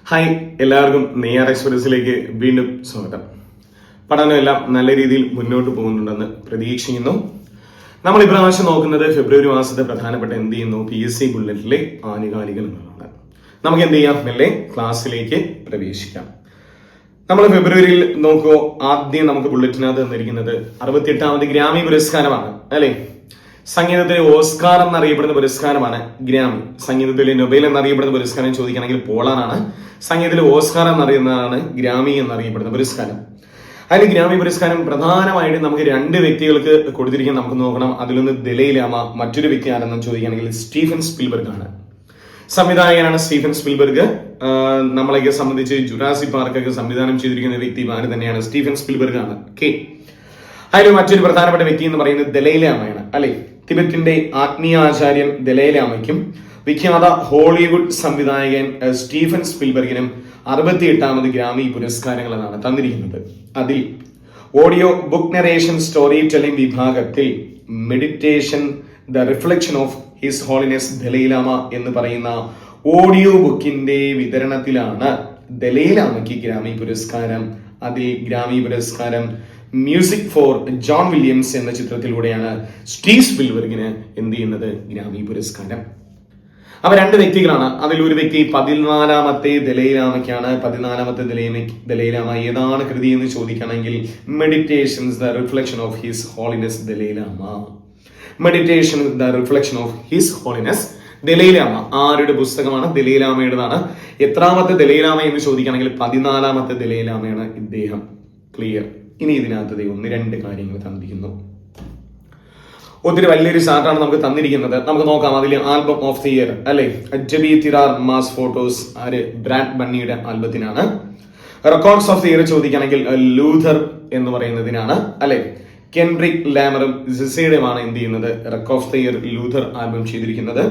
Hi, എല്ലാവർക്കും നെയ്യാർ എക്സ്പ്രസിലേക്ക് വീണ്ടും സ്വാഗതം. പഠനമെല്ലാം നല്ല രീതിയിൽ മുന്നോട്ട് പോകുന്നുണ്ടെന്ന് പ്രതീക്ഷിക്കുന്നു. നമ്മൾ ഇപ്രാവശ്യം നോക്കുന്നത് ഫെബ്രുവരി മാസത്തെ പ്രധാനപ്പെട്ട എന്ത് ചെയ്യുന്നു PSC ബുള്ളറ്റിലെ ആനുകാലികൾ എന്നുള്ളതാണ്. നമുക്ക് എന്ത് ചെയ്യാം, മെല്ലെ ക്ലാസ്സിലേക്ക് പ്രവേശിക്കാം. നമ്മൾ ഫെബ്രുവരിയിൽ നോക്കുമോ, ആദ്യം നമുക്ക് ബുള്ളറ്റിനകത്ത് തന്നിരിക്കുന്നത് 68ാമത് ഗ്രാമി പുരസ്കാരമാണ് അല്ലെ. സംഗീതത്തിലെ ഓസ്കാർ എന്നറിയപ്പെടുന്ന പുരസ്കാരമാണ് ഗ്രാമി. സംഗീതത്തിലെ നൊബേൽ എന്നറിയപ്പെടുന്ന പുരസ്കാരം ചോദിക്കുകയാണെങ്കിൽ പോളാനാണ്. സംഗീതത്തിലെ ഓസ്കാർ എന്നറിയുന്നതാണ് ഗ്രാമി എന്നറിയപ്പെടുന്ന പുരസ്കാരം. അതിൽ ഗ്രാമി പുരസ്കാരം പ്രധാനമായിട്ടും നമുക്ക് രണ്ട് വ്യക്തികൾക്ക് കൊടുത്തിരിക്കാൻ നമുക്ക് നോക്കണം. അതിലൊന്ന് ദലൈ ലാമ, മറ്റൊരു വ്യക്തി ആരെന്ന് ചോദിക്കുകയാണെങ്കിൽ സ്റ്റീഫൻ സ്പിൽബർഗ് ആണ്. സംവിധായകനാണ് സ്റ്റീഫൻ സ്പിൽബർഗ്. നമ്മളെയൊക്കെ സംബന്ധിച്ച് ജുറാസിക് പാർക്കൊക്കെ സംവിധാനം ചെയ്തിരിക്കുന്ന വ്യക്തി ആര് തന്നെയാണ്, സ്റ്റീഫൻ സ്പിൽബർഗ് ആണ്. അതിൽ മറ്റൊരു പ്രധാനപ്പെട്ട വ്യക്തി എന്ന് പറയുന്നത് ദലൈ ലാമയാണ് അല്ലെ. തിബറ്റിന്റെ ആത്മീയാചാര്യൻ ദലൈ ലാമയ്ക്കും വിഖ്യാത ഹോളിവുഡ് സംവിധായകൻ സ്റ്റീഫൻ സ്പിൽബർഗിനും 68ാമത് ഗ്രാമി പുരസ്കാരങ്ങളാണ് തന്നിരിക്കുന്നത്. അതിൽ audio book narration story telling വിഭാഗത്തിൽ meditation the reflection of his holiness Dalai Lama എന്ന് പറയുന്ന ഓഡിയോ ബുക്കിന്റെ വിതരണത്തിലാണ് ദലൈ ലാമയ്ക്ക് ഗ്രാമി പുരസ്കാരം. അതിൽ ഗ്രാമി പുരസ്കാരം മ്യൂസിക് ഫോർ ജോൺ വില്യംസ് എന്ന ചിത്രത്തിലൂടെയാണ് സ്റ്റീവ് സ്പിൽബർഗിന് എന്ത് ചെയ്യുന്നത്, ഗ്രാമി പുരസ്കാരം. അവ രണ്ട് വ്യക്തികളാണ്. അതിലൊരു വ്യക്തി 14ാമത്തെ ദലൈ ലാമയ്ക്കാണ്. 14ാമത്തെ ദലൈ ലാമ ഏതാണ് കൃതി എന്ന് ചോദിക്കണമെങ്കിൽ meditations the reflection of his holiness Dalai Lama. Meditation the reflection of his holiness Dalai Lama ആരുടെ പുസ്തകമാണ്? ദലൈ ലാമയുടേതാണ്. എത്രാമത്തെ ദലൈ ലാമ എന്ന് ചോദിക്കുകയാണെങ്കിൽ 14ാമത്തെ ദലൈ ലാമയാണ് ഇദ്ദേഹം. ക്ലിയർ. ഇനി ഇതിനകത്ത് ഒന്ന് രണ്ട് കാര്യങ്ങൾ തന്നിരിക്കുന്നു. ഒത്തിരി വലിയൊരു ചാർട്ടാണ് നമുക്ക് തന്നിരിക്കുന്നത്. നമുക്ക് നോക്കാം. അതിൽ ആൽബം ഓഫ് ദി ഇയർ അല്ലെ, ജബി തിരാർ മാസ് ഫോട്ടോസ് ആര്, ബ്രാഡ് ബണ്ണിയുടെ ആൽബത്തിനാണ്. റെക്കോർഡ്സ് ഓഫ് ദി ഇയർ ചോദിക്കുകയാണെങ്കിൽ ലൂഥർ എന്ന് പറയുന്നതിനാണ് അല്ലെ. കെൻഡ്രിക് ലാമറും സിസയുടെയുമാണ് എന്ത് ചെയ്യുന്നത്, record of the year Luther album ചെയ്തിരിക്കുന്നത്.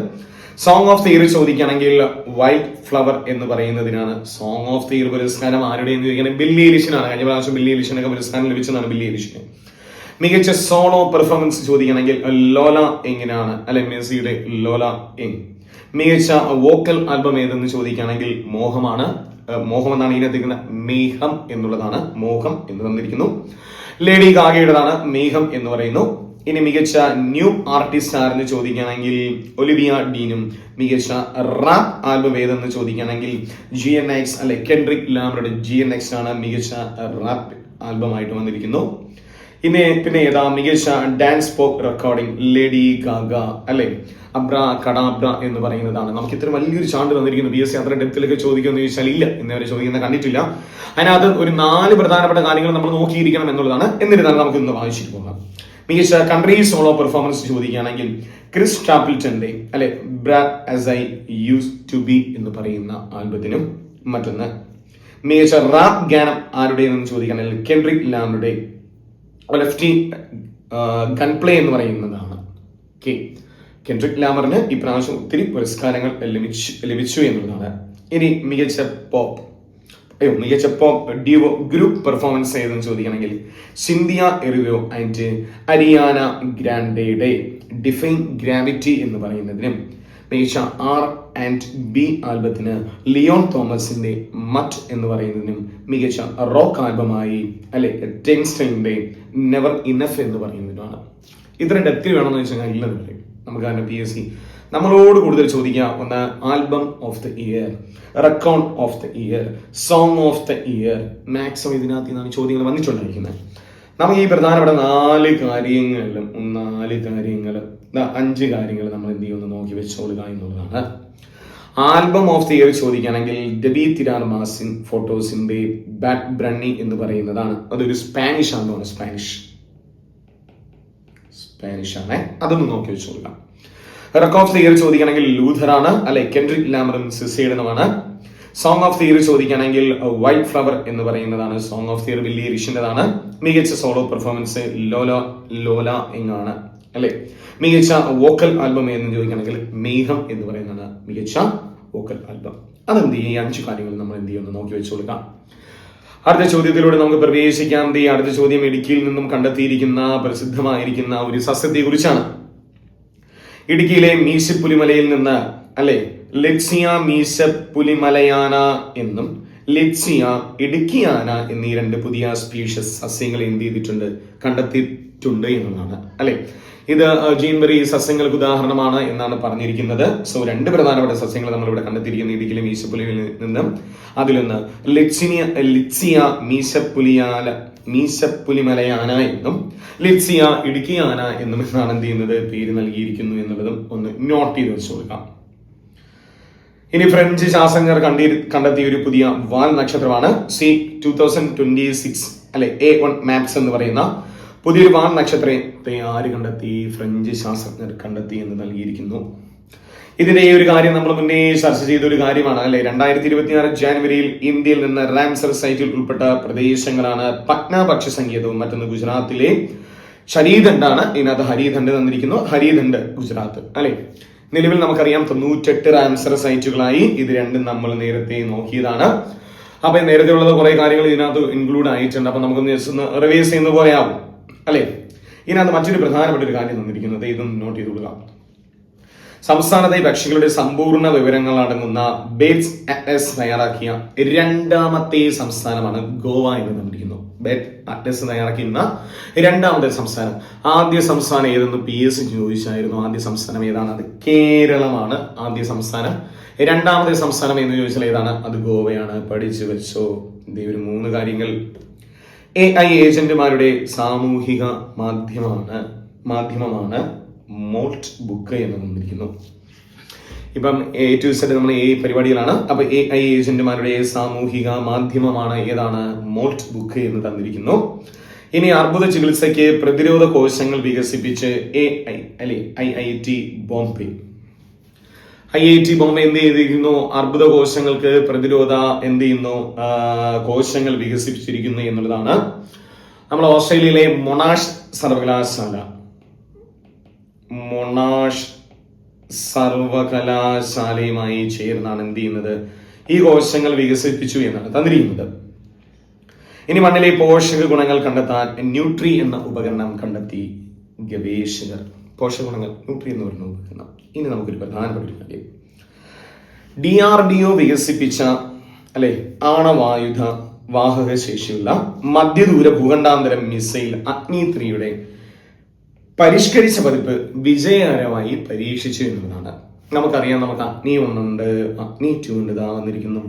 സോങ് ഓഫ് ദി ഇയർ ചോദിക്കുകയാണെങ്കിൽ വൈറ്റ് ഫ്ലവർ എന്ന് പറയുന്നതിനാണ്. സോങ് ഓഫ് ദി ഇയർ പുരസ്കാരം ആരുടെ എന്ന് ചോദിക്കുകയാണെങ്കിൽ ബില്ലി എലിഷനാണ്. കഴിഞ്ഞ പ്രാവശ്യം ബില്ലി എലിഷനൊക്കെ പുരസ്കാരം ലഭിച്ചതാണ് ബില്ലി എലിഷന്. മികച്ച സോളോ പെർഫോമൻസ് ചോദിക്കുകയാണെങ്കിൽ ലോല യങ്ങിനാണ് അല്ലെ, മെസ്സിയുടെ ലോല യങ്. മികച്ച വോക്കൽ ആൽബം ഏതെന്ന് ചോദിക്കുകയാണെങ്കിൽ മോഹമാണ്. മോഹം എന്നാണ് ഇതിനകത്ത് മേഘം എന്നുള്ളതാണ്, മോഹം എന്ന് തന്നിരിക്കുന്നു. ലേഡി ഗാഗയുടേതാണ് മേഘം എന്ന് പറയുന്നു. ഇനി മികച്ച ന്യൂ ആർട്ടിസ്റ്റ് ആരെന്ന് ചോദിക്കുകയാണെങ്കിൽ ഒലിവിയ ഡീനും. മികച്ച റാപ്പ് ആൽബം ഏതെന്ന് ചോദിക്കുകയാണെങ്കിൽ GNX അല്ലെ, കെൻഡ്രിക് ലാമറുടെ GNX ആണ് മികച്ച റാപ്പ് ആൽബം ആയിട്ട് വന്നിരിക്കുന്നു. പിന്നെ ഏതാ മികച്ച dance pop recording Lady Gaga അല്ലെ, അബ്ര കടാബ്ര എന്ന് പറയുന്നതാണ്. നമുക്ക് ഇത്ര വലിയൊരു ചാണ്ട് തന്നിരിക്കുന്നു. PSC അത്ര ഡെപ്തിലൊക്കെ ചോദിക്കുമെന്ന് ചോദിച്ചാൽ ഇല്ല, ഇന്നവരെ ചോദിക്കുന്ന കണ്ടിട്ടില്ല. അതിനകത്ത് ഒരു 4 പ്രധാനപ്പെട്ട കാര്യങ്ങൾ നമ്മൾ നോക്കിയിരിക്കണം എന്നുള്ളതാണ്. എന്നിരുന്നാലും നമുക്ക് ഇന്ന് വായിച്ചിട്ട് പോകാം. മികച്ച കൺട്രി സോളോ പെർഫോമൻസ് ചോദിക്കുകയാണെങ്കിൽ ക്രിസ് ടാപ്പിൾട്ടന്റെ അല്ലെ, bad as I used to be എന്ന് പറയുന്ന ആൽബത്തിനും. മറ്റൊന്ന് മികച്ച റാപ്പ് ഗാനം ആരുടെയെന്ന് ചോദിക്കുകയാണെങ്കിൽ കെൻഡ്രിക് ലാമറുടെ ലെഫ്റ്റി ഗൺപ്ലേ എന്ന് പറയുന്നതാണ്. കെൻഡ്രിക് ലാമറിന് ഇപ്രാവശ്യം ഒത്തിരി പുരസ്കാരങ്ങൾ ലഭിച്ചു എന്നുള്ളതാണ്. ഇനി മികച്ച പോപ്പ് ഡ്യുവോ ഗ്രൂപ്പ് പെർഫോമൻസ് ഏതെന്ന് ചോദിക്കുകയാണെങ്കിൽ Scindia എറിയോ and Ariana ഗ്രാൻഡയുടെ define gravity എന്ന് പറയുന്നതിനും മികച്ച R&B ആൽബത്തിന് ലിയോൺ തോമസിന്റെ മറ്റ് എന്ന് പറയുന്നതിനും മികച്ച റോക്ക് ആൽബമായി അല്ലെ ടെങ്സ്റ്റൈന്റെ നെവർ ഇനഫ് എന്ന് പറയുന്നതിനാണ്. ഇത്ര ഡെപ്തി വേണമെന്ന് വെച്ചാൽ ഇല്ലെന്ന് പറയും. നമുക്ക് തന്നെ PSC നമ്മളോട് കൂടുതൽ ചോദിക്കുക ഒന്ന് album of the year, record of the year, song of the year. Maximum ഇതിനകത്ത് നിന്നാണ് ചോദ്യങ്ങൾ വന്നിട്ടുണ്ടായിരിക്കുന്നത്. നമുക്ക് ഈ പ്രധാനപ്പെട്ട 4 കാര്യങ്ങളിലും 5 കാര്യങ്ങൾ നമ്മൾ എന്ത് ചെയ്യുമെന്ന് നോക്കി വെച്ചോളുക എന്നുള്ളതാണ്. ആൽബം ഓഫ് ദി ഇയർ ചോദിക്കുകയാണെങ്കിൽ ഡെബി തിരാർ മാസിൻ ഫോട്ടോസിന്റെ ബാഡ് ബ്രണ്ണി എന്ന് പറയുന്നതാണ്. അതൊരു സ്പാനിഷ് ആണെന്നാണ്, സ്പാനിഷ് ആണ്. അതൊന്ന് നോക്കി വെച്ചോളുക. റെക്കോർഡ് ഓഫ് ദി ഇയർ ചോദിക്കുകയാണെങ്കിൽ ലൂഥർ ആണ് അല്ലെ, കെൻഡ്രിക് ലാമറും സിസയുടേതുമാണ്. സോങ് ഓഫ് ദി ഇയർ ചോദിക്കുകയാണെങ്കിൽ വൈറ്റ് ഫ്ലവർ എന്ന് പറയുന്നതാണ്. Song of the year Billie എലിഷന്റേതാണ്. മികച്ച സോളോ പെർഫോമൻസ് ലോല യങ് ആണ് അല്ലെ. മികച്ച വോക്കൽ ആൽബം എന്ന് ചോദിക്കുകയാണെങ്കിൽ മേഘം എന്ന് പറയുന്നതാണ് മികച്ച വോക്കൽ ആൽബം. അതെന്ത് ചെയ്യും, 5 കാര്യങ്ങൾ നമ്മൾ എന്ത് ചെയ്യുമെന്ന് നോക്കി വെച്ചു കൊടുക്കാം. അടുത്ത ചോദ്യത്തിലൂടെ നമുക്ക് പ്രവേശിക്കാം. അടുത്ത ചോദ്യം ഇടുക്കിയിൽ നിന്നും കണ്ടെത്തിയിരിക്കുന്ന പ്രസിദ്ധമായിരിക്കുന്ന ഒരു സസ്യത്തെ കുറിച്ചാണ്. ഇടുക്കിയിലെ മീശപ്പുലിമലയിൽ നിന്ന് അല്ലെ ലെറ്റ്സിയ മീശപ്പുലിമലയാന എന്നും ലെറ്റ്സിയ ഇടുക്കിയാന എന്നീ 2 പുതിയ സ്പീഷീസ് സസ്യങ്ങൾ എന്ത് ചെയ്തിട്ടുണ്ട്, കണ്ടെത്തിയിട്ടുണ്ട് എന്നുള്ളതാണ്. അല്ലെ, ഇത് ജീൻബെറി സസ്യങ്ങൾക്ക് ഉദാഹരണമാണ് എന്നാണ് പറഞ്ഞിരിക്കുന്നത്. സോ 2 പ്രധാനപ്പെട്ട സസ്യങ്ങൾ നമ്മൾ ഇവിടെ കണ്ടെത്തിയിരിക്കുന്ന ഇടുക്കിയിലെ മീശപ്പുലിയിൽ നിന്നും. അതിലൊന്ന് ലിറ്റ്സിയ മീശപ്പുലിമലയാന എന്നും ലിറ്റ്സിയ ഇടുക്കിയാന എന്നും എന്നാണ് എന്ത് ചെയ്യുന്നത്, പേര് നൽകിയിരിക്കുന്നു എന്നുള്ളതും ഒന്ന് നോട്ട് ചെയ്ത് വെച്ചു കൊടുക്കാം. ഇനി ഫ്രഞ്ച് ശാസ്ത്രജ്ഞർ കണ്ടെത്തിയ ഒരു പുതിയ വാൽ നക്ഷത്രമാണ് C2026 അല്ലെ A1 മാപ്സ് എന്ന് പറയുന്ന പുതിയൊരു വാൽ നക്ഷത്രത്തെ ആര് കണ്ടെത്തി, ഫ്രഞ്ച് ശാസ്ത്രജ്ഞർ കണ്ടെത്തി എന്ന് നൽകിയിരിക്കുന്നു. ഇതിന്റെ ഈ ഒരു കാര്യം നമ്മൾ മുന്നേ ചർച്ച ചെയ്ത ഒരു കാര്യമാണ് അല്ലെ. 2026 ജാനുവരിയിൽ ഇന്ത്യയിൽ നിന്ന് റാംസർ സൈറ്റിൽ ഉൾപ്പെട്ട പ്രദേശങ്ങളാണ് പട്ന പക്ഷി സങ്കേതവും മറ്റൊന്ന് ഗുജറാത്തിലെ ഷരീദണ്ഡാണ്. ഇതിനകത്ത് ഹരിധണ്ട് തന്നിരിക്കുന്നു, ഹരിധണ്ട് ഗുജറാത്ത് അല്ലെ. നിലവിൽ നമുക്കറിയാം 98 റാംസർ സൈറ്റുകളായി. ഇത് രണ്ടും നമ്മൾ നേരത്തെ നോക്കിയതാണ്. അപ്പൊ നേരത്തെ ഉള്ളത് കുറെ കാര്യങ്ങൾ ഇതിനകത്ത് ഇൻക്ലൂഡ് ആയിട്ടുണ്ട്. അപ്പൊ നമുക്കൊന്ന് റിവൈസ് ചെയ്യുന്ന പോലെ ആവും അല്ലെ. ഇതിനകത്ത് മറ്റൊരു പ്രധാനപ്പെട്ട ഒരു കാര്യം തന്നിരിക്കുന്നത്, ഇതും നോട്ട് ചെയ്ത് കൊടുക്കാം. സംസ്ഥാനത്തെ പക്ഷികളുടെ സമ്പൂർണ്ണ വിവരങ്ങൾ അടങ്ങുന്ന ബേഡ്സ് അറ്റ്ലസ് തയ്യാറാക്കിയ 2ാമത്തെ സംസ്ഥാനമാണ് ഗോവ എന്ന് തന്നിരിക്കുന്നു. ബേഡ് അറ്റ്ലസ് തയ്യാറാക്കിയിരുന്ന 2ാമത്തെ സംസ്ഥാനം. ആദ്യ സംസ്ഥാനം ഏതെന്ന് PS ചോദിച്ചായിരുന്നു. ആദ്യ സംസ്ഥാനം ഏതാണ്? അത് കേരളമാണ് ആദ്യ സംസ്ഥാനം. 2ാമത്തെ സംസ്ഥാനം എന്ന് ചോദിച്ചാൽ ഏതാണ്? അത് ഗോവയാണ്. പഠിച്ചു വെച്ചോ. ഇതേ ഒരു 3 കാര്യങ്ങൾ. AI ഏജന്റുമാരുടെ സാമൂഹിക മാധ്യമമാണ് മോൾട്ട് ബുക്ക് എന്ന് തന്നിരിക്കുന്നു. ഇപ്പം A to Z നമ്മൾ പരിപാടികളാണ്. അപ്പൊ AI ഏജന്റുമാരുടെ സാമൂഹിക മാധ്യമമാണ് ഏതാണ്? മോൾട്ട് ബുക്ക് എന്ന് തന്നിരിക്കുന്നു. ഇനി അർബുദ ചികിത്സയ്ക്ക് പ്രതിരോധ കോശങ്ങൾ വികസിപ്പിച്ച് IIT ബോംബെ എന്ത് ചെയ്തിരിക്കുന്നു? അർബുദ കോശങ്ങൾക്ക് പ്രതിരോധ കോശങ്ങൾ വികസിപ്പിച്ചിരിക്കുന്നു എന്നുള്ളതാണ്. നമ്മൾ ഓസ്ട്രേലിയയിലെ മൊണാഷ് സർവകലാശാലയുമായി ചേർന്നാണ് എന്ത് ചെയ്യുന്നത്, ഈ കോശങ്ങൾ വികസിപ്പിച്ചു എന്നാണ് തന്നിരിക്കുന്നത്. ഇനി മണ്ണിലെ പോഷക ഗുണങ്ങൾ കണ്ടെത്താൻ ന്യൂട്രി എന്ന ഉപകരണം കണ്ടെത്തി ഗവേഷകർ. പോഷകഗുണങ്ങൾ ന്യൂട്രി എന്ന് പറയുന്ന ഉപകരണം. ഇനി നമുക്കൊരു പ്രധാനപ്പെട്ട ഒരു കാര്യം, DRDO വികസിപ്പിച്ച ആണവായുധ വാഹക ശേഷിയുള്ള മധ്യദൂര ഭൂഖണ്ഡാന്തര മിസൈൽ അഗ്നി 3യുടെ പരിഷ്കരിച്ച പതിപ്പ് വിജയകരമായി പരീക്ഷിച്ചു എന്നുള്ളതാണ്. നമുക്കറിയാം, നമുക്ക് അഗ്നി 1 ഉണ്ട്, അഗ്നി 2 ഉണ്ട്, ഇതാ വന്നിരിക്കുന്നു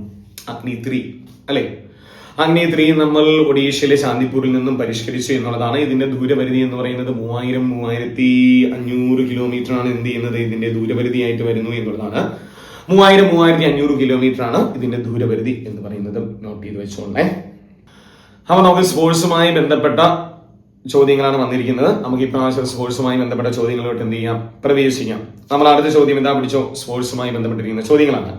അഗ്നി 3 അല്ലെ. അഗ്നി 3 നമ്മൾ ഒഡീഷയിലെ ശാന്തിപൂരിൽ നിന്നും പരിഷ്കരിച്ചു എന്നുള്ളതാണ്. ഇതിന്റെ ദൂരപരിധി എന്ന് പറയുന്നത് 3500 കിലോമീറ്റർ ആണ് എന്ത് ചെയ്യുന്നത്, ഇതിന്റെ ദൂരപരിധിയായിട്ട് വരുന്നു എന്നുള്ളതാണ്. 3500 കിലോമീറ്റർ ആണ് ഇതിന്റെ ദൂരപരിധി എന്ന് പറയുന്നത്. നോട്ട് ചെയ്ത് വെച്ചോളേ. അപ്പൊ നമുക്ക് സ്പോർട്സുമായി ബന്ധപ്പെട്ട ചോദ്യങ്ങളാണ് വന്നിരിക്കുന്നത്. നമുക്ക് ഇപ്രാവശ്യം സ്പോർട്സുമായി ബന്ധപ്പെട്ട ചോദ്യങ്ങളോട്ട് എന്ത് ചെയ്യാം, പ്രവേശിക്കാം. നമ്മൾ അടുത്ത ചോദ്യം എന്താ പിടിച്ചോ, സ്പോർട്സുമായി ബന്ധപ്പെട്ടിരിക്കുന്ന ചോദ്യങ്ങളാണ്.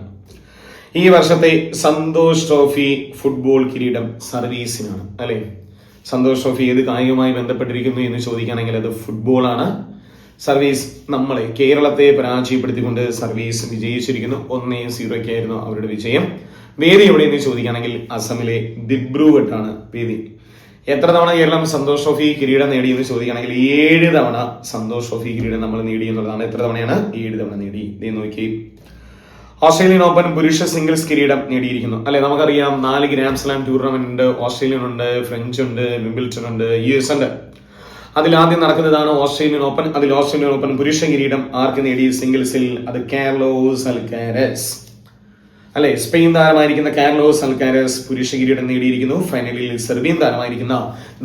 ഈ വർഷത്തെ സന്തോഷ് ട്രോഫി ഫുട്ബോൾ കിരീടം സർവീസിനാണ് അല്ലെ. സന്തോഷ് ട്രോഫി ഏത് കായികവുമായി ബന്ധപ്പെട്ടിരിക്കുന്നു എന്ന് ചോദിക്കുകയാണെങ്കിൽ അത് ഫുട്ബോളാണ്. സർവീസ് നമ്മളെ കേരളത്തെ പരാജയപ്പെടുത്തിക്കൊണ്ട് സർവീസ് വിജയിച്ചിരിക്കുന്നു. 1-0 ആയിരുന്നു അവരുടെ വിജയം. വേദി എവിടെയെന്ന് ചോദിക്കുകയാണെങ്കിൽ അസമിലെ ദിബ്രുഗഡാണ് വേദി. എത്ര തവണ കേരളം സന്തോഷ് ട്രോഫി കിരീടം നേടിയെന്ന് ചോദിക്കുകയാണെങ്കിൽ 7 തവണ സന്തോഷ് ട്രോഫി കിരീടം നമ്മൾ നേടി എന്നുള്ളതാണ്. എത്ര തവണയാണ്? 7 തവണ നേടി. ഇതേ നോക്കി. ഓസ്ട്രേലിയൻ ഓപ്പൺ പുരുഷ സിംഗിൾസ് കിരീടം നേടിയിരിക്കുന്നു അല്ലെ. നമുക്കറിയാം 4 ഗ്രാൻഡ് സ്ലാം ടൂർണമെന്റ് ഉണ്ട്. ഓസ്ട്രേലിയൻ ഉണ്ട്, ഫ്രഞ്ച് ഉണ്ട്, വിംബിൾട്ടൺ ഉണ്ട്, US ഉണ്ട്. അതിൽ ആദ്യം നടക്കുന്നതാണ് ഓസ്ട്രേലിയൻ ഓപ്പൺ. അതിൽ ഓസ്ട്രേലിയൻ ഓപ്പൺ പുരുഷ കിരീടം ആർക്ക് നേടി സിംഗിൾസിൽ? അത് കാർലോസ് അൽക്കാരസ് അല്ലെ. സ്പെയിൻ താരമായിരിക്കുന്ന കാർലോസ് അൽക്കാരസ് പുരുഷ കിരീടം നേടിയിരിക്കുന്നു. ഫൈനലിൽ സെർബിയൻ താരമായിരിക്കുന്ന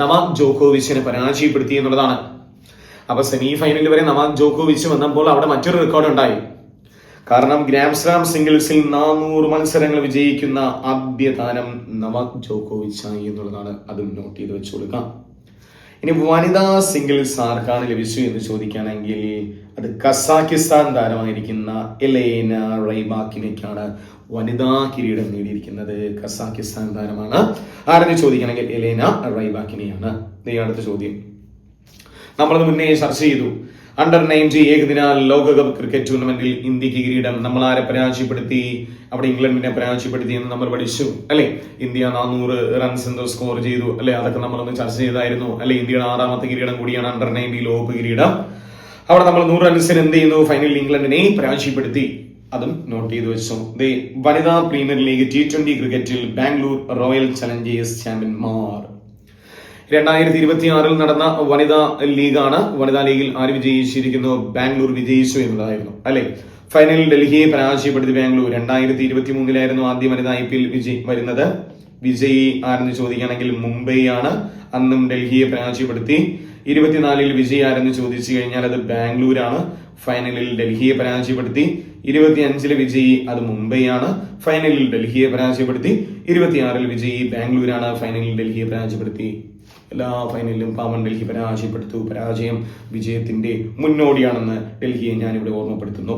നൊവാക് ജോക്കോവിച്ചിനെ പരാജയപ്പെടുത്തി എന്നുള്ളതാണ്. അപ്പൊ സെമി ഫൈനലിൽ വരെ നൊവാക് ജോക്കോവിച്ച് വന്നപ്പോൾ അവിടെ മറ്റൊരു റെക്കോർഡ് ഉണ്ടായി. കാരണം ഗ്രാൻഡ് സ്ലാം സിംഗിൾസിൽ 400 മത്സരങ്ങൾ വിജയിക്കുന്ന ആദ്യ താരം നൊവാക് ജോക്കോവിച്ച് ആയി എന്നുള്ളതാണ്. അതും നോട്ട് ചെയ്ത് വെച്ചു കൊടുക്കാം. ഇനി വനിതാ സിംഗിൾസ് ആർക്കാണ് ലഭിച്ചു എന്ന് ചോദിക്കുകയാണെങ്കിൽ അത് കസാക്കിസ്ഥാൻ താരമായിരിക്കുന്ന എലേന റൈബാക്കിനേക്കാണ് വനിതാ കിരീടം നേടിയിരിക്കുന്നത്. കസാക്കിസ്ഥാൻ താരമാണ്. ആരെന്ന് ചോദിക്കുകയാണെങ്കിൽ എലേന റൈബാക്കിനെയാണ്. അടുത്ത ചോദ്യം നമ്മളത് മുന്നേ ചർച്ച ചെയ്തു. Under-19 ഏകദിന ലോകകപ്പ് ക്രിക്കറ്റ് ടൂർണമെന്റിൽ ഇന്ത്യക്ക് കിരീടം. നമ്മൾ ആരെ പരാജയപ്പെടുത്തി? അവിടെ ഇംഗ്ലണ്ടിനെ പരാജയപ്പെടുത്തി എന്ന് നമ്മൾ പഠിച്ചു അല്ലെ. ഇന്ത്യ 400 റൺസ് എന്തോ സ്കോർ ചെയ്തു അല്ലെ. അതൊക്കെ നമ്മളൊന്ന് ചർച്ച ചെയ്തായിരുന്നു അല്ലെ. ഇന്ത്യയുടെ 6ാമത്തെ കിരീടം കൂടിയാണ് Under-19 ലോകകപ്പ് കിരീടം. അവിടെ നമ്മൾ 100 റൺസിന് എന്ത് ചെയ്യുന്നു? ഫൈനലിൽ ഇംഗ്ലണ്ടിനെ പരാജയപ്പെടുത്തി. അതും നോട്ട് ചെയ്ത് വെച്ചു. വനിതാ പ്രീമിയർ ലീഗ് T20 ക്രിക്കറ്റിൽ ബാംഗ്ലൂർ റോയൽ ചലഞ്ചേഴ്സ് ചാമ്പ്യന്മാർ. 2026 നടന്ന വനിതാ ലീഗാണ്. വനിതാ ലീഗിൽ ആര് വിജയിച്ചിരിക്കുന്നു? ബാംഗ്ലൂർ വിജയിച്ചു എന്നതായിരുന്നു അല്ലെ. ഫൈനലിൽ ഡൽഹിയെ പരാജയപ്പെടുത്തി ബാംഗ്ലൂർ. 2023 ആദ്യ വനിതാ IPL വരുന്നത്. വിജയി ആരെന്ന് ചോദിക്കുകയാണെങ്കിൽ മുംബൈ ആണ്. അന്നും ഡൽഹിയെ പരാജയപ്പെടുത്തി. 24 വിജയി ആരെന്ന് ചോദിച്ചു കഴിഞ്ഞാൽ അത് ബാംഗ്ലൂരാണ്. ഫൈനലിൽ ഡൽഹിയെ പരാജയപ്പെടുത്തി. 25 വിജയി അത് മുംബൈ ആണ്. ഫൈനലിൽ ഡൽഹിയെ പരാജയപ്പെടുത്തി. 26 വിജയി ബാംഗ്ലൂരാണ്. ഫൈനലിൽ ഡൽഹിയെ പരാജയപ്പെടുത്തി. എല്ലാ ഫൈനലിലും പാവൻ ഡൽഹി പരാജയപ്പെടുത്തു. പരാജയം വിജയത്തിന്റെ മുന്നോടിയാണെന്ന് ഡൽഹിയെ ഞാനിവിടെ ഓർമ്മപ്പെടുത്തുന്നു.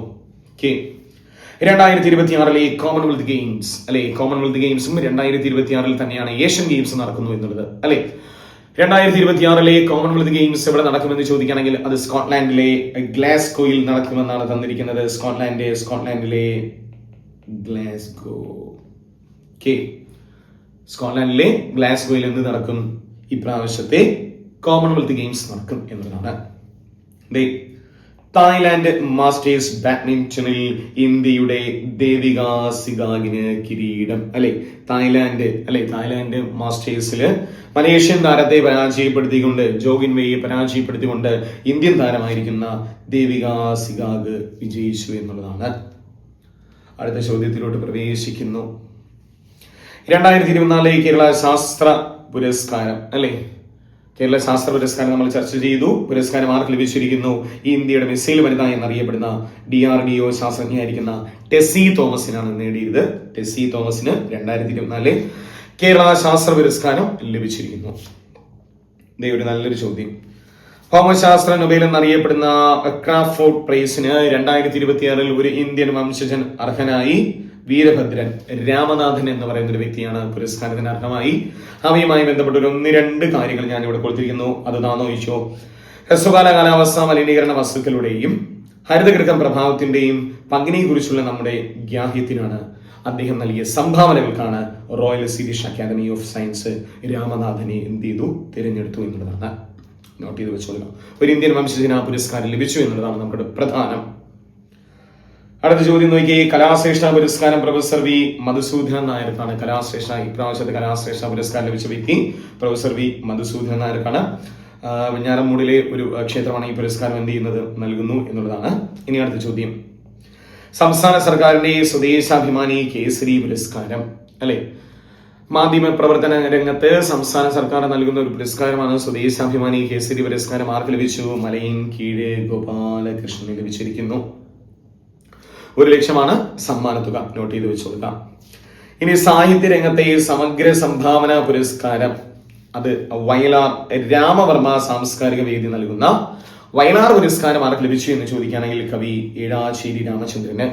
2026 കോമൺവെൽത്ത് ഗെയിംസ് അല്ലെ. കോമൺവെൽത്ത് ഗെയിംസും 2026 തന്നെയാണ് ഏഷ്യൻ ഗെയിംസ് നടക്കുന്നു എന്നുള്ളത് അല്ലെ. 2026 കോമൺവെൽത്ത് ഗെയിംസ് എവിടെ നടക്കുമെന്ന് ചോദിക്കുകയാണെങ്കിൽ അത് സ്കോട്ട്ലാൻഡിലെ ഗ്ലാസ്ഗോയിൽ നടക്കുമെന്നാണ് തന്നിരിക്കുന്നത്. സ്കോട്ട്ലാൻഡിലെ ഗ്ലാസ്ഗോ. സ്കോട്ട്ലാൻഡിലെ ഗ്ലാസ്ഗോയിൽ എന്ത് നടക്കും? ഇപ്രാവശ്യത്തെ കോമൺവെൽത്ത് ഗെയിംസ് നടക്കും എന്നതാണ്. തായ്ലാന്റ് മാസ്റ്റേഴ്സ് ബാഡ്മിന്റണിൽ ഇന്ത്യയുടെ ദേവിക സിഗാഗിന് കിരീടം അല്ലെ. തായ്ലാന്റ് മാസ്റ്റേഴ്സില് മലേഷ്യൻ താരത്തെ പരാജയപ്പെടുത്തിക്കൊണ്ട്, ജോഗിൻ വെയെ പരാജയപ്പെടുത്തിക്കൊണ്ട് ഇന്ത്യൻ താരമായിരിക്കുന്ന ദേവിക സിഗാഗ് വിജയിച്ചു എന്നുള്ളതാണ്. അടുത്ത ചോദ്യത്തിലോട്ട് പ്രവേശിക്കുന്നു. 2024 കേരള ശാസ്ത്ര പുരസ്കാരം അല്ലെ. കേരള ശാസ്ത്ര പുരസ്കാരം നമ്മൾ ചർച്ച ചെയ്തു. പുരസ്കാരം ആർക്ക് ലഭിച്ചിരിക്കുന്നു? ഈ ഇന്ത്യയുടെ മിസൈൽ വനിത എന്നറിയപ്പെടുന്ന DRDO ശാസ്ത്രജ്ഞയായിരിക്കുന്ന ടെസ്സി തോമസിനാണ് നേടിയത്. ടെസ്സി തോമസിന് 2024 കേരള ശാസ്ത്ര പുരസ്കാരം ലഭിച്ചിരിക്കുന്നു. ഒരു നല്ലൊരു ചോദ്യം. ഭൗമശാസ്ത്ര നൊബേൽ എന്നറിയപ്പെടുന്ന ക്രാഫോർഡ് പ്രൈസിന് 2026 ഒരു ഇന്ത്യൻ വംശജൻ അർഹനായി. വീരഭദ്രൻ രാമനാഥൻ എന്ന് പറയുന്ന ഒരു വ്യക്തിയാണ് പുരസ്കാരത്തിന് അർഹമായി. അവയുമായി ബന്ധപ്പെട്ട ഒരു 1-2 കാര്യങ്ങൾ ഞാൻ ഇവിടെ കൊടുത്തിരിക്കുന്നു. അത് ചോദിച്ചോ. ഹ്രസ്വകാല കാലാവസ്ഥ മലിനീകരണ വസ്തുക്കളുടെയും ഹരിതഗൃഹം പ്രഭാവത്തിന്റെയും പങ്കിനെ കുറിച്ചുള്ള നമ്മുടെ ഗ്രാഹ്യത്തിനാണ് അദ്ദേഹം നൽകിയ സംഭാവനകൾക്കാണ് Royal Swedish Academy of Science രാമനാഥനെ എന്ത് ചെയ്തു? തിരഞ്ഞെടുത്തു എന്നുള്ളതാണ്. നോട്ട് ചെയ്ത് വെച്ചോളാം. ഒരു ഇന്ത്യൻ വംശജന് ആ പുരസ്കാരം ലഭിച്ചു എന്നുള്ളതാണ് നമ്മുടെ പ്രധാനം. അടുത്ത ചോദ്യം നോക്കിയേ. കലാശ്രേഷ്ഠ പുരസ്കാരം പ്രൊഫസർ വി മധുസൂദനൻ നായർക്കാണ്. ഇപ്രാവശ്യത്തെ കലാശ്രേഷ്ഠ പുരസ്കാരം ലഭിച്ച വ്യക്തി പ്രൊഫസർ വി മധുസൂദനൻ നായർക്കാണ്. വെഞ്ഞാറമൂടിലെ ഒരു ക്ഷേത്രമാണ് ഈ പുരസ്കാരം എന്ത് ചെയ്യുന്നത്? നൽകുന്നു എന്നുള്ളതാണ്. ഇനി അടുത്ത ചോദ്യം. സംസ്ഥാന സർക്കാരിന്റെ സ്വദേശാഭിമാനി കേസരി പുരസ്കാരം അല്ലെ. മാധ്യമ പ്രവർത്തന രംഗത്ത് സംസ്ഥാന സർക്കാർ നൽകുന്ന ഒരു പുരസ്കാരമാണ് സ്വദേശാഭിമാനി കേസരി പുരസ്കാരം. ആർക്ക് ലഭിച്ചു? മലയിൻ കീഴ് ഗോപാലകൃഷ്ണന് ലഭിച്ചിരിക്കുന്നു. 1 ലക്ഷമാണ് സമ്മാനത്തുക. നോട്ട് ചെയ്ത് വെച്ചു കൊടുക്കാം. ഇനി സാഹിത്യ രംഗത്തെ സമഗ്ര സംഭാവന പുരസ്കാരം അത് വയലാർ രാമവർമ്മ സാംസ്കാരിക വേദി നൽകുന്ന വയലാർ പുരസ്കാരം ആർക്ക് ലഭിച്ചു എന്ന് ചോദിക്കുകയാണെങ്കിൽ കവി ഏഴാശ്ശേരി രാമചന്ദ്രന്.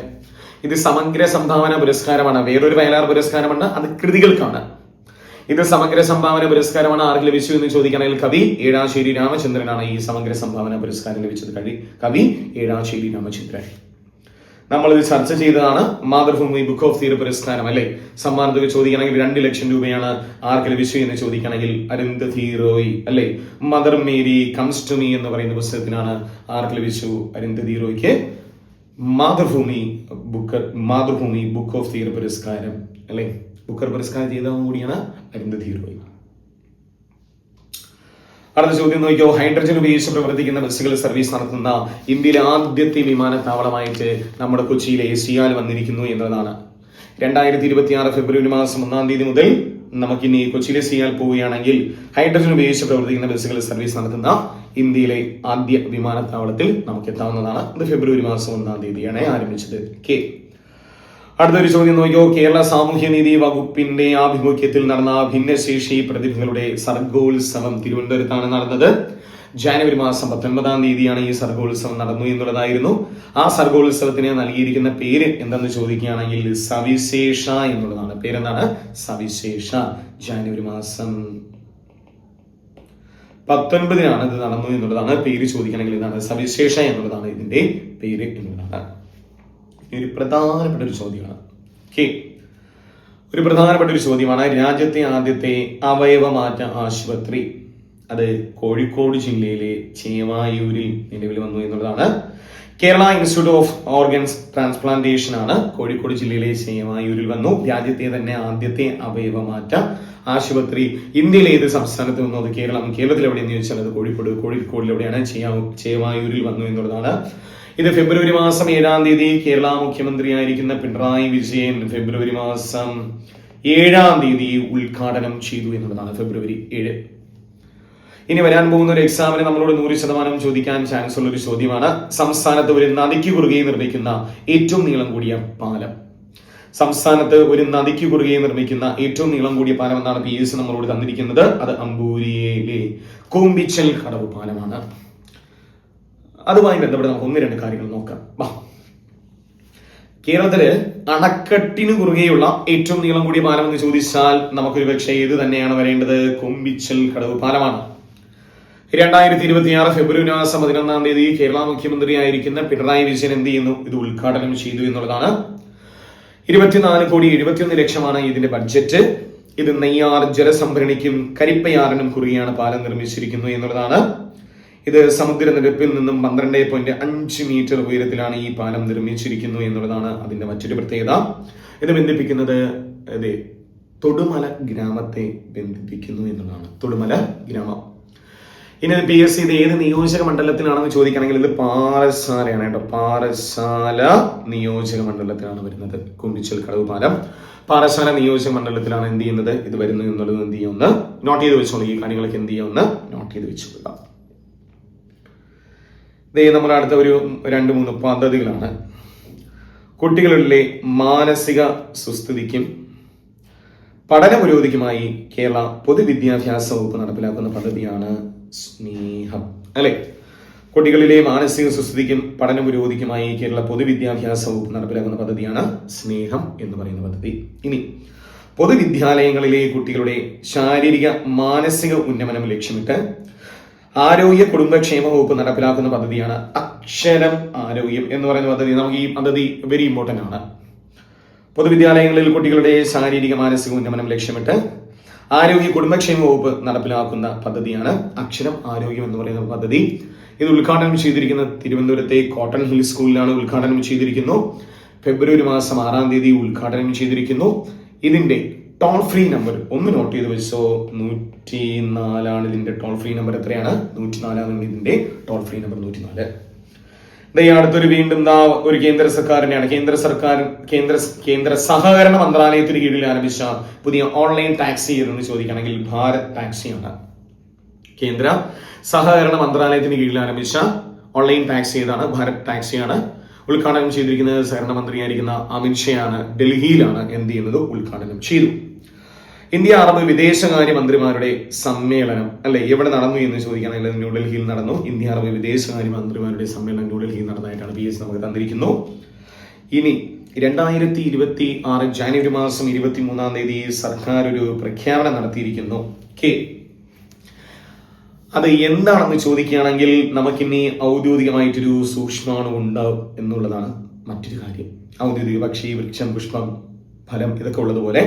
ഇത് സമഗ്ര സംഭാവന പുരസ്കാരമാണ്. വേറൊരു വയലാർ പുരസ്കാരമാണ്, അത് കൃതികൾക്കാണ്. ഇത് സമഗ്ര സംഭാവന പുരസ്കാരമാണ്. ആർക്ക് ലഭിച്ചു എന്ന് ചോദിക്കുകയാണെങ്കിൽ കവി ഏഴാശ്ശേരി രാമചന്ദ്രനാണ് ഈ സമഗ്ര സംഭാവന പുരസ്കാരം ലഭിച്ചത്. കവി ഏഴാശ്ശേരി രാമചന്ദ്രൻ. നമ്മളിത് ചർച്ച ചെയ്തതാണ്. Mathrubhumi book of the year പുരസ്കാരം അല്ലെ. സമ്മാനത്തുക ചോദിക്കുകയാണെങ്കിൽ 2 ലക്ഷം രൂപയാണ്. ആർക്ക് ലഭിച്ചു എന്ന് ചോദിക്കുകയാണെങ്കിൽ അരുന്ധതി റോയ് അല്ലെ. Mother Mary comes to me എന്ന് പറയുന്ന പുസ്തകത്തിനാണ് ആർക്ക് ലഭിച്ചു? അരുന്ധതി റോയ്ക്ക് Mathrubhumi book of the year പുരസ്കാരം അല്ലെ. ബുക്കർ പുരസ്കാരം ചെയ്തതും കൂടിയാണ് അരുന്ധതി റോയ്. അടുത്ത ചോദ്യം നോക്കിയോ. ഹൈഡ്രജൻ ഉപയോഗിച്ച് പ്രവർത്തിക്കുന്ന ബസ്സുകൾ സർവീസ് നടത്തുന്ന ഇന്ത്യയിലെ ആദ്യത്തെ വിമാനത്താവളമായിട്ട് നമ്മുടെ കൊച്ചിയിലെ സിയാൽ വന്നിരിക്കുന്നു എന്നതാണ്. 2026 ഫെബ്രുവരി മാസം 1-ാം തീയതി മുതൽ നമുക്കിനി കൊച്ചിയിലെ സിയാൽ പോവുകയാണെങ്കിൽ ഹൈഡ്രജൻ ഉപയോഗിച്ച് പ്രവർത്തിക്കുന്ന ബസ്സുകൾ സർവീസ് നടത്തുന്ന ഇന്ത്യയിലെ ആദ്യ വിമാനത്താവളത്തിൽ നമുക്ക് എത്താവുന്നതാണ്. ഇത് ഫെബ്രുവരി മാസം 1-ാം തീയതിയാണ് ആരംഭിച്ചത്. അടുത്തൊരു ചോദ്യം നോക്കിയോ. കേരള സാമൂഹ്യനീതി വകുപ്പിന്റെ ആഭിമുഖ്യത്തിൽ നടന്ന ഭിന്നശേഷി പ്രതിഭകളുടെ സർഗോത്സവം തിരുവനന്തപുരത്താണ് നടന്നത്. ജനുവരി മാസം 19-ാം തീയതിയാണ് ഈ സർഗോത്സവം നടന്നു എന്നുള്ളതായിരുന്നു. ആ സർഗോത്സവത്തിന് നൽകിയിരിക്കുന്ന പേര് എന്തെന്ന് ചോദിക്കുകയാണെങ്കിൽ സവിശേഷ എന്നുള്ളതാണ്. പേരെന്താണ്? സവിശേഷ. ജനുവരി മാസം 19-നാണ് ഇത് നടന്നു എന്നുള്ളതാണ്. പേര് ചോദിക്കുകയാണെങ്കിൽ ഇതാണ് സവിശേഷ എന്നുള്ളതാണ് ഇതിന്റെ പേര് എന്നുള്ളതാണ്. ഒരു പ്രധാനപ്പെട്ട ഒരു ചോദ്യമാണ്. ഒരു പ്രധാനപ്പെട്ട ഒരു ചോദ്യമാണ്. രാജ്യത്തെ ആദ്യത്തെ അവയവമാറ്റ ആശുപത്രി അത് കോഴിക്കോട് ജില്ലയിലെ ചേവായൂരിൽ നിലവിൽ വന്നു എന്നുള്ളതാണ്. Kerala institute of organs transplantation ആണ് കോഴിക്കോട് ജില്ലയിലെ ചേവായൂരിൽ വന്നു. രാജ്യത്തെ തന്നെ ആദ്യത്തെ അവയവമാറ്റ ആശുപത്രി ഇന്ത്യയിലെ ഏത് സംസ്ഥാനത്ത് വന്നു? അത് കേരളത്തിൽ എവിടെയെന്ന് ചോദിച്ചാൽ അത് കോഴിക്കോടിൽ എവിടെയാണ്? ചേവായൂരിൽ വന്നു എന്നുള്ളതാണ്. ഇത് ഫെബ്രുവരി മാസം 7-ാം തീയതി കേരള മുഖ്യമന്ത്രിയായിരിക്കുന്ന പിണറായി വിജയൻ ഫെബ്രുവരി മാസം 7-ാം തീയതി ഉദ്ഘാടനം ചെയ്തു എന്നുള്ളതാണ്. ഫെബ്രുവരി 7. ഇനി വരാൻ പോകുന്ന ഒരു എക്സാമിന് നമ്മളോട് 100% ചോദിക്കാൻ ചാൻസ് ഉള്ള ഒരു ചോദ്യമാണ്. സംസ്ഥാനത്ത് ഒരു നദിക്ക് കുറുകെ നിർമ്മിക്കുന്ന ഏറ്റവും നീളം കൂടിയ പാലം. സംസ്ഥാനത്ത് ഒരു നദിക്ക് കുറുകെ നിർമ്മിക്കുന്ന ഏറ്റവും നീളം കൂടിയ പാലം എന്നാണ് PSC നമ്മളോട് തന്നിരിക്കുന്നത്. അത് അമ്പൂരിയിലെ കൂമ്പിച്ചൽ കടവ് പാലമാണ്. അതുമായി ബന്ധപ്പെട്ട് നമുക്ക് 1-2 കാര്യങ്ങൾ നോക്കാം. കേരളത്തില് അണക്കെട്ടിന് കുറുകെയുള്ള ഏറ്റവും നീളം കൂടിയ പാലം എന്ന് ചോദിച്ചാൽ നമുക്കൊരു പക്ഷേ ഇത് തന്നെയാണ് വരേണ്ടത്. കൂമ്പിച്ചൽ കടവ് പാലമാണ്. 2026 ഫെബ്രുവരി മാസം 11-ാം തീയതി കേരള മുഖ്യമന്ത്രിയായിരിക്കുന്ന പിണറായി വിജയൻ എന്ത് ചെയ്യുന്നു? ഇത് ഉദ്ഘാടനം ചെയ്തു എന്നുള്ളതാണ്. 24,71,00,000 ഇതിന്റെ ബഡ്ജറ്റ്. ഇത് നെയ്യാർ ജലസംഭരണിക്കും കരിപ്പയാറിനും കുറുകെയാണ് പാലം നിർമ്മിച്ചിരിക്കുന്നത് എന്നുള്ളതാണ്. ഇത് സമുദ്രനിരപ്പിൽ നിന്നും 12.5 മീറ്റർ ഉയരത്തിലാണ് ഈ പാലം നിർമ്മിച്ചിരിക്കുന്നു എന്നുള്ളതാണ് അതിന്റെ മറ്റൊരു പ്രത്യേകത. ഇത് ബന്ധിപ്പിക്കുന്നത് തൊടുമല ഗ്രാമത്തെ ബന്ധിപ്പിക്കുന്നു എന്നുള്ളതാണ്. തൊടുമല ഗ്രാമം. ഇനി PSC ഇത് ഏത് നിയോജക മണ്ഡലത്തിലാണെന്ന് ചോദിക്കുകയാണെങ്കിൽ ഇത് പാറശാലയാണ് കേട്ടോ. പാറശാല നിയോജക മണ്ഡലത്തിലാണ് വരുന്നത് കൂമ്പിച്ചൽ കടവ് പാലം. പാറശാല നിയോജക മണ്ഡലത്തിലാണ് എന്ത് ചെയ്യുന്നത്? ഇത് വരുന്നത് എന്നുള്ളത് എന്ത് ചെയ്യുമെന്ന് നോട്ട് ചെയ്ത് വെച്ചോളൂ. ഈ കാര്യങ്ങളൊക്കെ എന്ത് ചെയ്യുമെന്ന് നോട്ട് ചെയ്ത് വെച്ചോളുക. നമ്മുടെ അടുത്ത ഒരു 2-3 പദ്ധതികളാണ്. കുട്ടികളുടെ മാനസിക സുസ്ഥിതിക്കും പഠന പുരോഗതിക്കുമായി കേരള പൊതുവിദ്യാഭ്യാസ വകുപ്പ് നടപ്പിലാക്കുന്ന പദ്ധതിയാണ് സ്നേഹം. അല്ലെ, കുട്ടികളിലെ മാനസിക സുസ്ഥിതിക്കും പഠന പുരോഗതിക്കുമായി കേരള പൊതുവിദ്യാഭ്യാസ വകുപ്പ് നടപ്പിലാക്കുന്ന പദ്ധതിയാണ് സ്നേഹം എന്ന് പറയുന്ന പദ്ധതി. ഇനി പൊതുവിദ്യാലയങ്ങളിലെ കുട്ടികളുടെ ശാരീരിക മാനസിക ഉന്നമനം ലക്ഷ്യമിട്ട് ആരോഗ്യ കുടുംബക്ഷേമ വകുപ്പ് നടപ്പിലാക്കുന്ന പദ്ധതിയാണ് അക്ഷരം ആരോഗ്യം എന്ന് പറയുന്ന പദ്ധതി. നമുക്ക് ഈ പദ്ധതി വെരി ഇമ്പോർട്ടന്റ് ആണ്. പൊതുവിദ്യാലയങ്ങളിൽ കുട്ടികളുടെ ശാരീരിക മാനസിക ഉന്നമനം ലക്ഷ്യമിട്ട് ആരോഗ്യ കുടുംബക്ഷേമ വകുപ്പ് നടപ്പിലാക്കുന്ന പദ്ധതിയാണ് അക്ഷരം ആരോഗ്യം എന്ന് പറയുന്ന പദ്ധതി. ഇത് ഉദ്ഘാടനം ചെയ്തിരിക്കുന്ന തിരുവനന്തപുരത്തെ കോട്ടൺ ഹിൽ സ്കൂളിലാണ് ഉദ്ഘാടനം ചെയ്തിരിക്കുന്നു. ഫെബ്രുവരി മാസം 6-ാം തീയതി ഉദ്ഘാടനം ചെയ്തിരിക്കുന്നു. ഇതിന്റെ ടോൾ ഫ്രീ നമ്പർ ഒന്ന് നോട്ട് ചെയ്ത് വെച്ചോ. 104 ഇതിന്റെ ടോൾ ഫ്രീ നമ്പർ. എത്രയാണ്? 104 ഇതിന്റെ ടോൾ ഫ്രീ നമ്പർ 104. അടുത്തൊരു വീണ്ടും ഒരു കേന്ദ്ര സർക്കാരിനെയാണ്. കേന്ദ്ര സഹകരണ മന്ത്രാലയത്തിന് കീഴിൽ ആരംഭിച്ച പുതിയ ഓൺലൈൻ ടാക്സി ഏതെന്ന് ചോദിക്കുകയാണെങ്കിൽ ഭാരത് ടാക്സിയാണ്. കേന്ദ്ര സഹകരണ മന്ത്രാലയത്തിന് കീഴിൽ ആരംഭിച്ച ഓൺലൈൻ ടാക്സി ഏതാണ്? ഭാരത് ടാക്സിയാണ്. ഉദ്ഘാടനം ചെയ്തിരിക്കുന്നത് സഹകരണ മന്ത്രിയായിരിക്കുന്ന അമിത് ഷാ ആണ്. ഡൽഹിയിലാണ് എന്ത് ചെയ്യുന്നത്? ഉദ്ഘാടനം ചെയ്തു. ഇന്ത്യ അറബ് വിദേശകാര്യ മന്ത്രിമാരുടെ സമ്മേളനം എവിടെ നടന്നു എന്ന് ചോദിക്കുകയാണെങ്കിൽ ന്യൂഡൽഹിയിൽ നടന്നു. ഇന്ത്യ അറബ് വിദേശകാര്യ മന്ത്രിമാരുടെ സമ്മേളനം ന്യൂഡൽഹിയിൽ നടന്നതായിട്ടാണ് PSC നമുക്ക് തന്നിരിക്കുന്നു. ഇനി 2026 ജനുവരി മാസം 23-ാം തീയതി സർക്കാർ ഒരു പ്രഖ്യാപനം നടത്തിയിരിക്കുന്നു. അത് എന്താണെന്ന് ചോദിക്കുകയാണെങ്കിൽ നമുക്കിനി ഔദ്യോഗികമായിട്ടൊരു സൂക്ഷ്മാണു ഉണ്ടാവും എന്നുള്ളതാണ് മറ്റൊരു കാര്യം. ഔദ്യോഗിക പക്ഷി, വൃക്ഷം, പുഷ്പം, ഫലം ഇതൊക്കെ ഉള്ളതുപോലെ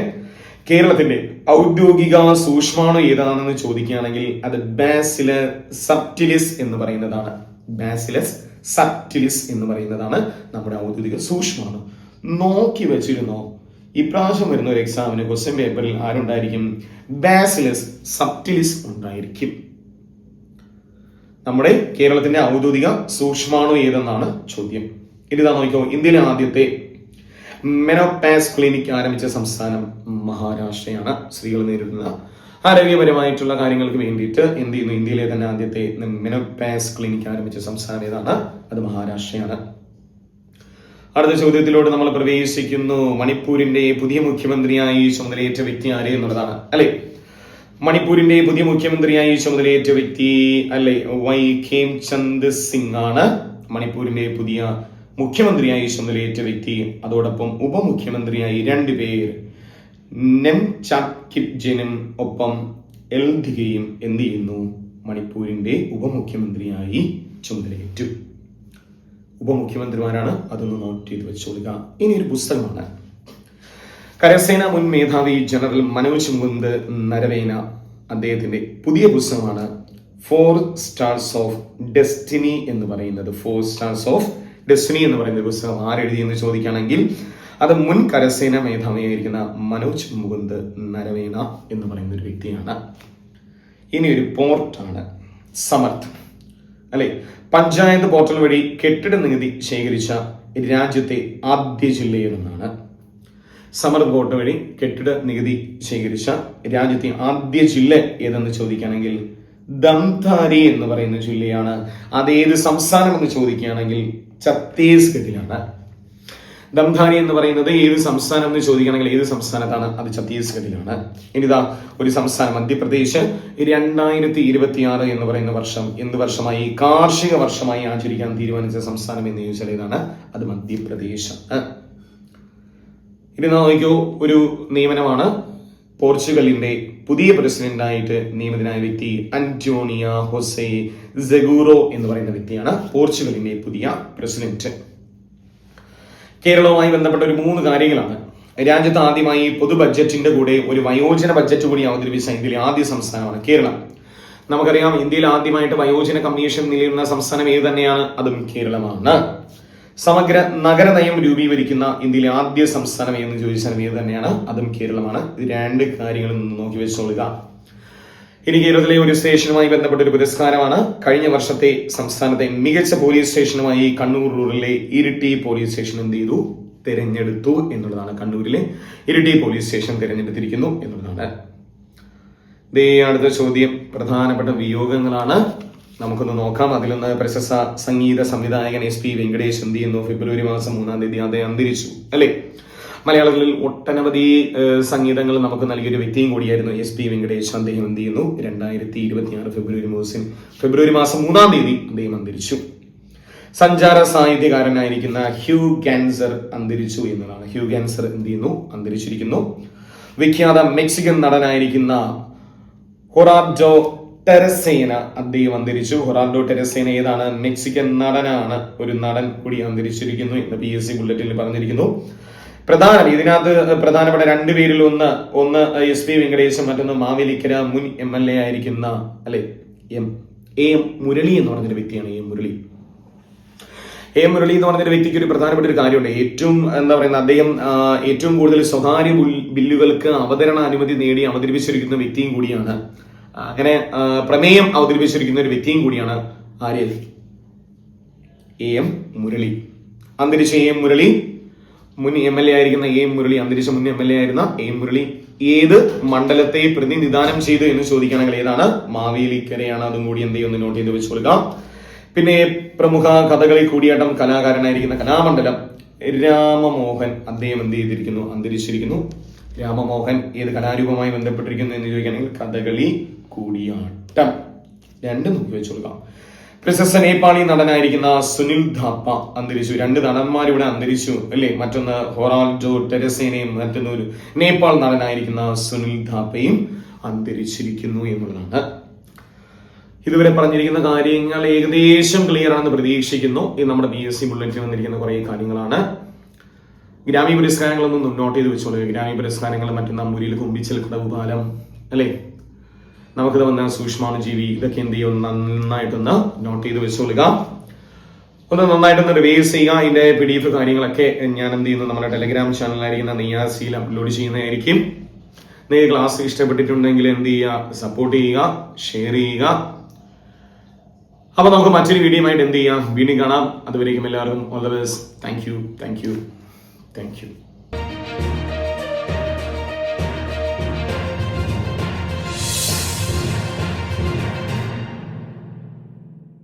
കേരളത്തിന്റെ ഔദ്യോഗിക സൂക്ഷ്മാണു ഏതാണെന്ന് ചോദിക്കുകയാണെങ്കിൽ അത് ബാസിലസ് സബ്റ്റിലിസ് എന്ന് പറയുന്നതാണ്. ബാസിലസ് സബ്റ്റിലിസ് എന്ന് പറയുന്നതാണ് നമ്മുടെ ഔദ്യോഗിക സൂക്ഷ്മാണു. നോക്കി വെച്ചിരുന്നോ? ഇപ്രാവശ്യം വരുന്ന ഒരു എക്സാമിന് ക്വസ്റ്റ്യൻ പേപ്പറിൽ ആരുണ്ടായിരിക്കും? ബാസിലസ് സബ്റ്റിലിസ് ഉണ്ടായിരിക്കും. നമ്മുടെ കേരളത്തിന്റെ ഔദ്യോഗിക സൂക്ഷ്മാണു ഏതെന്നാണ് ചോദ്യം. ഇതാ നോക്കിക്കോ. ഇന്ത്യയിലെ ആദ്യത്തെ മെനോപാസ് ക്ലിനിക് ആരംഭിച്ച സംസ്ഥാനം മഹാരാഷ്ട്രയാണ്. സ്ത്രീകൾ നേരിടുന്ന ആരോഗ്യപരമായിട്ടുള്ള കാര്യങ്ങൾക്ക് വേണ്ടിയിട്ട് എന്ത് ചെയ്യുന്നു? ഇന്ത്യയിലെ തന്നെ ആദ്യത്തെ മെനോപാസ് ക്ലിനിക് ആരംഭിച്ച സംസ്ഥാനം ഏതാണ്? അത് മഹാരാഷ്ട്രയാണ്. അടുത്ത ചോദ്യത്തിലൂടെ നമ്മൾ പ്രവേശിക്കുന്നു. മണിപ്പൂരിന്റെ പുതിയ മുഖ്യമന്ത്രിയായി ചുമതലയേറ്റ വ്യക്തി ആര് എന്നുള്ളതാണ്. അല്ലെ, മണിപ്പൂരിന്റെ പുതിയ മുഖ്യമന്ത്രിയായി ചുമതലയേറ്റ വ്യക്തി വൈ ഖേംചന്ദ് സിംഗ് ആണ് മണിപ്പൂരിന്റെ പുതിയ മുഖ്യമന്ത്രിയായി ചുമതലയേറ്റ വ്യക്തി. അതോടൊപ്പം ഉപമുഖ്യമന്ത്രിയായി 2 പേർ നെംചാക്കിപ്ജനും ഒപ്പം എൽധികയും എന്ത് ചെയ്യുന്നു? മണിപ്പൂരിന്റെ ഉപമുഖ്യമന്ത്രിയായി ചുമതലയേറ്റു. ഉപമുഖ്യമന്ത്രിമാരാണ്. അതൊന്ന് നോട്ട് ചെയ്ത് വെച്ചോളുക. ഇനി ഒരു പുസ്തകമാണ്. കരസേന മുൻ മേധാവി ജനറൽ മനോജ് മുകുന്ദ് നരവേന അദ്ദേഹത്തിന്റെ പുതിയ പുസ്തകമാണ് 4 Stars of Destiny എന്ന് പറയുന്നത് 4 Stars of Destiny എന്ന് പറയുന്ന പുസ്തകം ആരെഴുതിയെന്ന് ചോദിക്കുകയാണെങ്കിൽ അത് മുൻ കരസേന മേധാവിയായിരിക്കുന്ന മനോജ് മുകുന്ദ് നരവേന എന്ന് പറയുന്ന ഒരു വ്യക്തിയാണ്. ഇനി ഒരു പോർട്ടാണ് സമർത്ഥ്, അല്ലെ? പഞ്ചായത്ത് പോർട്ടൽ വഴി കെട്ടിട നികുതി ശേഖരിച്ച രാജ്യത്തെ ആദ്യ ജില്ലയെന്നാണ്. സമർത്ഥ് പോർട്ടൽ വഴി കെട്ടിട നികുതി ശേഖരിച്ച രാജ്യത്തെ ആദ്യ ജില്ല ഏതെന്ന് ചോദിക്കുകയാണെങ്കിൽ ദംതാരി എന്ന് പറയുന്ന ജില്ലയാണ്. അതേത് സംസ്ഥാനം എന്ന് ചോദിക്കുകയാണെങ്കിൽ ഛത്തീസ്ഗഡിലാണ്. ദംതാരി എന്ന് പറയുന്നത് ഏത് സംസ്ഥാനം എന്ന് ചോദിക്കുകയാണെങ്കിൽ ഏത് സംസ്ഥാനത്താണ്? അത് ഛത്തീസ്ഗഡിലാണ്. ഇനിതാ ഒരു സംസ്ഥാനം മധ്യപ്രദേശ് 2026 എന്ന് പറയുന്ന വർഷം എന്ത് വർഷമായി? കാർഷിക വർഷമായി ആചരിക്കാൻ തീരുമാനിച്ച സംസ്ഥാനം എന്ന് ചോദിച്ചാൽ ഏതാണ്? അത് മധ്യപ്രദേശ്. ഇനി നോക്കിയോ, ഒരു നിയമനമാണ്. പോർച്ചുഗലിന്റെ പുതിയ പ്രസിഡന്റായിട്ട് നിയമിതനായ വ്യക്തി അന്റോണിയ ഹൊസെ സെഗൂറോ എന്ന് പറയുന്ന വ്യക്തിയാണ് പോർച്ചുഗലിന്റെ പുതിയ പ്രസിഡന്റ്. കേരളവുമായി ബന്ധപ്പെട്ട ഒരു 3 കാര്യങ്ങളാണ്. രാജ്യത്ത് ആദ്യമായി പൊതു ബഡ്ജറ്റിന്റെ കൂടെ ഒരു വയോജന ബഡ്ജറ്റ് കൂടി അവതരിപ്പിച്ച ഇന്ത്യയിലെ ആദ്യ സംസ്ഥാനമാണ് കേരളം. നമുക്കറിയാം, ഇന്ത്യയിൽ ആദ്യമായിട്ട് വയോജന കമ്മീഷൻ നിലനിന്ന സംസ്ഥാനം ഏത് തന്നെയാണ്? അതും കേരളമാണ്. സമഗ്ര നഗര നയം രൂപീകരിക്കുന്ന ഇന്ത്യയിലെ ആദ്യ സംസ്ഥാനം എന്ന് ചോദിച്ചാൽ ഏത് തന്നെയാണ്? അതും കേരളമാണ്. ഇത് 2 കാര്യങ്ങളിൽ നിന്ന് നോക്കി വെച്ചോളുക. ഇനി കേരളത്തിലെ ഒരു സ്റ്റേഷനുമായി ബന്ധപ്പെട്ട ഒരു പുരസ്കാരമാണ്. കഴിഞ്ഞ വർഷത്തെ സംസ്ഥാനത്തെ മികച്ച പോലീസ് സ്റ്റേഷനുമായി കണ്ണൂർ റൂറലിലെ ഇരിട്ടി പോലീസ് സ്റ്റേഷൻ എന്ത് ചെയ്തു? തിരഞ്ഞെടുത്തു എന്നുള്ളതാണ്. കണ്ണൂരിലെ ഇരിട്ടി പോലീസ് സ്റ്റേഷൻ തിരഞ്ഞെടുത്തിരിക്കുന്നു എന്നുള്ളതാണ്. അടുത്ത ചോദ്യം പ്രധാനപ്പെട്ട വിയോഗങ്ങളാണ്. നമുക്കൊന്ന് നോക്കാം. അതിലൊന്ന് പ്രശസ്ത സംഗീത സംവിധായകൻ SP വെങ്കടേഷ് എന്ത് ചെയ്യുന്നു? ഫെബ്രുവരി മാസം 3-ാം തീയതി അദ്ദേഹം അന്തരിച്ചു, അല്ലെ? മലയാളത്തിൽ ഒട്ടനവധി സംഗീതങ്ങൾ നമുക്ക് നൽകിയൊരു വ്യക്തിയും കൂടിയായിരുന്നു SP വെങ്കടേഷ്. അദ്ദേഹം എന്ത് ചെയ്യുന്നു? 2026 ഫെബ്രുവരി മാസം 3-ാം തീയതി അദ്ദേഹം അന്തരിച്ചു. സഞ്ചാര സാഹിത്യകാരനായിരിക്കുന്ന ഹ്യൂ ഗാൻസർ അന്തരിച്ചു എന്നതാണ്. ഹ്യൂ ഗാൻസർ എന്ത് ചെയ്യുന്നു? അന്തരിച്ചിരിക്കുന്നു. വിഖ്യാത മെക്സിക്കൻ നടനായിരിക്കുന്ന ഹൊറാർഡോ ടെറസേന അദ്ദേഹം അന്തരിച്ചു. ഹൊറാർഡോ ടെറസേന ഏതാണ്? മെക്സിക്കൻ നടനാണ്. ഒരു നടൻ കൂടി അന്തരിച്ചിരിക്കുന്നു എന്ന് PSC ബുള്ളറ്റിനിൽ പറഞ്ഞിരിക്കുന്നു. ഇതിനകത്ത് പ്രധാനപ്പെട്ട 2 പേരിൽ ഒന്ന് SP വെങ്കടേശൻ, മറ്റൊന്ന് മാവേലിക്കര മുൻ MLA ആയിരിക്കുന്ന, അല്ലെ, എം മുരളി എന്ന് പറഞ്ഞൊരു വ്യക്തിയാണ്. എം മുരളി എന്ന് പറഞ്ഞൊരു വ്യക്തിക്ക് ഒരു പ്രധാനപ്പെട്ട ഒരു കാര്യമുണ്ട്. അദ്ദേഹം ഏറ്റവും കൂടുതൽ സ്വകാര്യ ബില്ലുകൾക്ക് അവതരണ അനുമതി നേടി അവതരിപ്പിച്ചിരിക്കുന്ന വ്യക്തിയും കൂടിയാണ്. അങ്ങനെ പ്രമേയം അവതരിപ്പിച്ചിരിക്കുന്ന ഒരു വ്യക്തിയും കൂടിയാണ്. ആര്? എം മുരളി. അന്തരിച്ച എം മുരളി, മുൻ MLA ആയിരിക്കുന്ന എം മുരളി, അന്തരിച്ച മുൻ MLA ആയിരുന്ന എം മുരളി ഏത് മണ്ഡലത്തെ പ്രതിനിധാനം ചെയ്തു എന്ന് ചോദിക്കുകയാണെങ്കിൽ ഏതാണ്? മാവേലിക്കരയാണ്. അതും കൂടി എന്ത് ചെയ്യുന്നു? നോട്ട് ചെയ്ത് വെച്ച് കൊടുക്കാം. പിന്നെ പ്രമുഖ കഥകളി കൂടിയാട്ടം കലാകാരനായിരിക്കുന്ന കലാമണ്ഡലം രാമമോഹൻ അദ്ദേഹം എന്ത് ചെയ്തിരിക്കുന്നു? അന്തരിച്ചിരിക്കുന്നു. രാമമോഹൻ ഏത് കലാരൂപമായി ബന്ധപ്പെട്ടിരിക്കുന്നു എന്ന് ചോദിക്കുകയാണെങ്കിൽ കഥകളി കൂടിയാട്ടം. 2 നോക്കി വെച്ച് കൊടുക്കാം. പ്രശസ്ത നേപ്പാളി നടനായിരിക്കുന്ന സുനിൽ ധാപ്പ അന്തരിച്ചു. 2 നടന്മാരിവിടെ അന്തരിച്ചു, അല്ലെ? മറ്റൊന്ന് ഹൊറാൾഡോ ടെറസേനയും മറ്റൊന്നൊരു നേപ്പാൾ നടനായിരിക്കുന്ന സുനിൽ ധാപ്പയും അന്തരിച്ചിരിക്കുന്നു എന്നുള്ളതാണ്. ഇതുവരെ പറഞ്ഞിരിക്കുന്ന കാര്യങ്ങൾ ഏകദേശം ക്ലിയർ ആണെന്ന് പ്രതീക്ഷിക്കുന്നു. ഇത് നമ്മുടെ PSC ബുള്ളറ്റിൽ വന്നിരിക്കുന്ന കുറെ കാര്യങ്ങളാണ്. ഗ്രാമീ പുരസ്കാരങ്ങളൊന്നും നോട്ട് ചെയ്ത് വെച്ചോളൂ. ഗ്രാമീ പുരസ്കാരങ്ങൾ മറ്റൊന്ന് നമ്പൂരിൽ കുമ്പിച്ചൽ കടവ് പാലം, അല്ലെ? നമുക്കിത് വന്ന സൂക്ഷ്മാണുജീവി, ഇതൊക്കെ എന്ത് ചെയ്യും? നന്നായിട്ടൊന്ന് നോട്ട് ചെയ്ത് വെച്ചോളുക. ഒന്ന് നന്നായിട്ടൊന്ന് റിവൈസ് ചെയ്യുക. ഇതിന്റെ PDF കാര്യങ്ങളൊക്കെ ഞാൻ എന്ത് ചെയ്യുന്നു? നമ്മുടെ ടെലഗ്രാം ചാനലായിരിക്കുന്ന നെയ്യാസിയിൽ അപ്ലോഡ് ചെയ്യുന്നതായിരിക്കും. നിങ്ങൾക്ക് ക്ലാസ് ഇഷ്ടപ്പെട്ടിട്ടുണ്ടെങ്കിൽ എന്ത് ചെയ്യുക? സപ്പോർട്ട് ചെയ്യുക, ഷെയർ ചെയ്യുക. അപ്പൊ നമുക്ക് മറ്റൊരു വീഡിയോയുമായിട്ട് എന്ത് ചെയ്യാം? വീണ്ടും കാണാം. അതുവരേക്കും എല്ലാവർക്കും all the best. Thank you.